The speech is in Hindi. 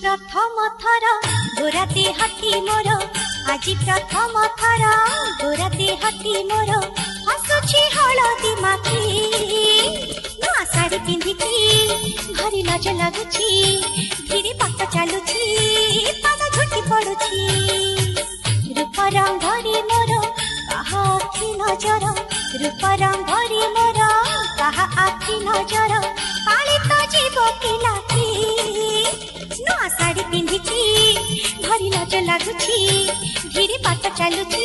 प्रथम थर गोरा देहटी मोर आज प्रथम थर गोरा देहटी मोर हसुछि हलदी माखी नुआ साड़ी पिंधिची भारी लाज लागुछि धीरे बाट चालुछि पाद झुटी पड़ुछि रूप रंगरी मोर कहा आखि नजर रूप रंगरी मोर कहा आखि नजर पालित जीव पिलाखी नुआ साड़ी पिंधिची भारी लाज लागुछि धीरे बाट चालुछि